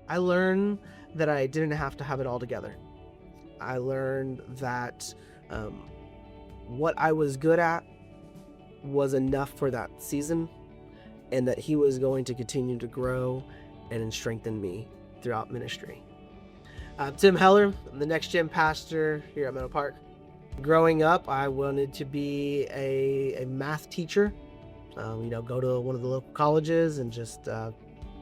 I learned that I didn't have to have it all together. I learned that um, what I was good at was enough for that season, and that He was going to continue to grow and strengthen me throughout ministry. I'm Tim Heller. I'm the Next Gen pastor here at Meadow Park. Growing up, I wanted to be a math teacher. Go to one of the local colleges, and just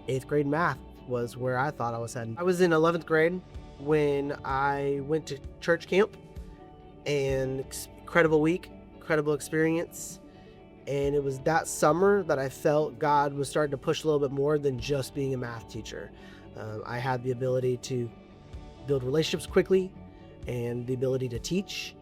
eighth grade math was where I thought I was heading. I was in 11th grade when I went to church camp, and incredible week, incredible experience. And it was that summer that I felt God was starting to push a little bit more than just being a math teacher. I had the ability to build relationships quickly and the ability to teach.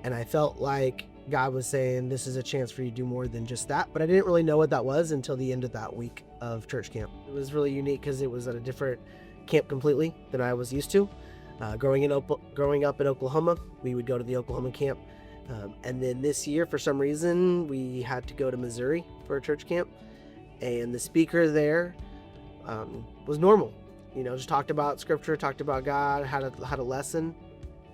And I felt like God was saying, this is a chance for you to do more than just that. But I didn't really know what that was until the end of that week of church camp. It was really unique because it was at a different camp completely than I was used to. Growing up in Oklahoma, we would go to the Oklahoma camp. And then this year, for some reason, we had to go to Missouri for a church camp. And the speaker there was normal. Just talked about scripture, talked about God, had a lesson.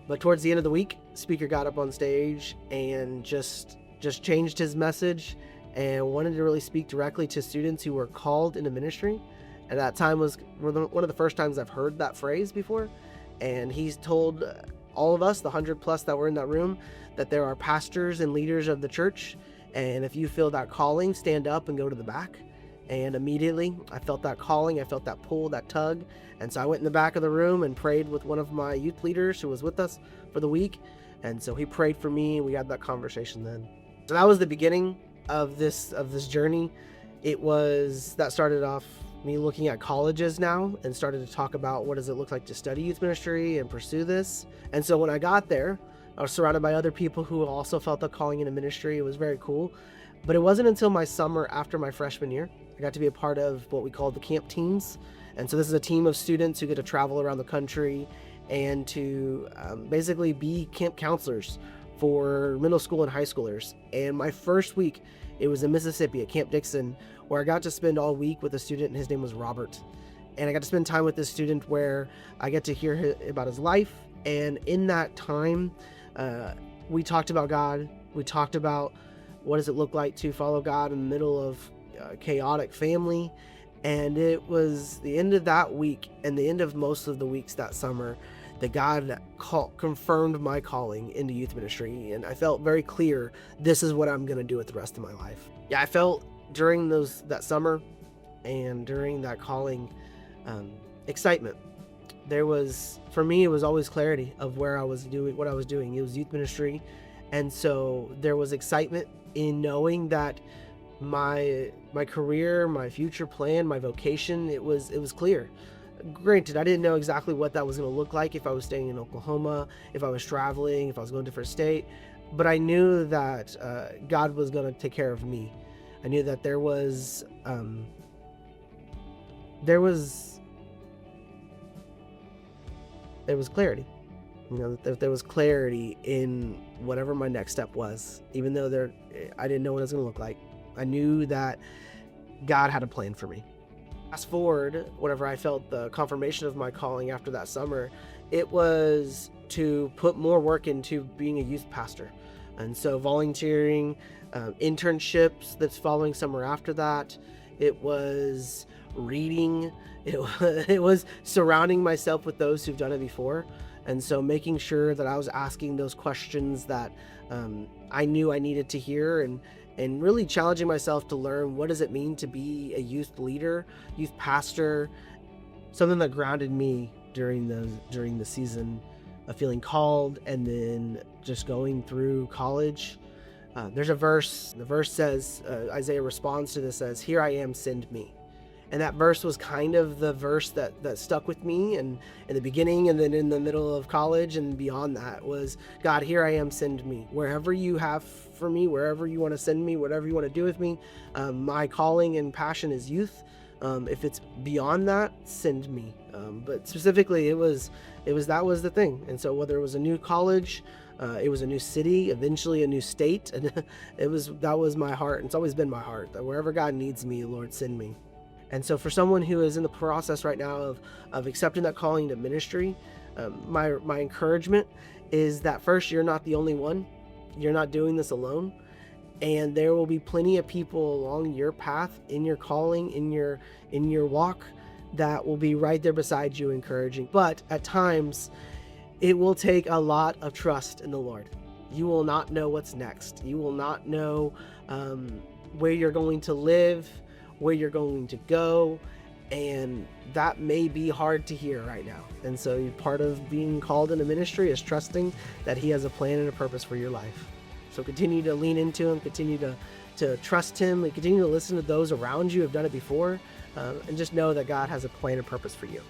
But towards the end of the week, the speaker got up on stage and just changed his message and wanted to really speak directly to students who were called into ministry. And that time was one of the first times I've heard that phrase before. And he's told all of us, the 100 plus that were in that room, that there are pastors and leaders of the church. And if you feel that calling, stand up and go to the back. And immediately I felt that calling, I felt that pull, that tug. And so I went in the back of the room and prayed with one of my youth leaders who was with us for the week. And so he prayed for me, and we had that conversation then. So that was the beginning of this journey. That started off me looking at colleges now and started to talk about what does it look like to study youth ministry and pursue this. And so when I got there, I was surrounded by other people who also felt the calling into ministry. It was very cool. But it wasn't until my summer after my freshman year, I got to be a part of what we call the camp teams. And so this is a team of students who get to travel around the country and to basically be camp counselors for middle school and high schoolers. And my first week, it was in Mississippi at Camp Dixon, where I got to spend all week with a student, and his name was Robert. And I got to spend time with this student where I get to hear about his life. And in that time, we talked about God. We talked about what does it look like to follow God in the middle of a chaotic family. And it was the end of that week and the end of most of the weeks that summer that God confirmed my calling into youth ministry. And I felt very clear, this is what I'm going to do with the rest of my life. Yeah, I felt during that summer and during that calling, excitement. For me, it was always clarity of where I was doing, what I was doing. It was youth ministry. And so there was excitement in knowing that my career, my future plan, my vocation, it was clear. Granted, I didn't know exactly what that was going to look like, if I was staying in Oklahoma, if I was traveling, if I was going to a different state, but I knew that God was going to take care of me. I knew that there was clarity. That there was clarity in whatever my next step was, even though I didn't know what it was going to look like. I knew that God had a plan for me. Fast forward, whenever I felt the confirmation of my calling after that summer, it was to put more work into being a youth pastor. And so volunteering, internships that's following summer after that, it was reading, it was surrounding myself with those who've done it before. And so making sure that I was asking those questions that I knew I needed to hear, and really challenging myself to learn, what does it mean to be a youth leader, youth pastor, something that grounded me during the season of feeling called and then just going through college. There's a verse, the verse says, Isaiah responds to this, says, "Here I am, send me." And that verse was kind of the verse that stuck with me, and in the beginning and then in the middle of college and beyond that was, God, here I am, send me. Wherever you have for me, wherever you want to send me, whatever you want to do with me, my calling and passion is youth. If it's beyond that, send me. But specifically, that was the thing. And so whether it was a new college, it was a new city, eventually a new state, and that was my heart. And it's always been my heart that wherever God needs me, Lord, send me. And so for someone who is in the process right now of accepting that calling to ministry, my encouragement is that first, you're not the only one. You're not doing this alone. And there will be plenty of people along your path, in your calling, in your walk, that will be right there beside you encouraging. But at times, it will take a lot of trust in the Lord. You will not know what's next. You will not know where you're going to live, where you're going to go, and that may be hard to hear right now. And so part of being called into ministry is trusting that He has a plan and a purpose for your life. So continue to lean into Him, continue to trust Him, and continue to listen to those around you who have done it before, and just know that God has a plan and purpose for you.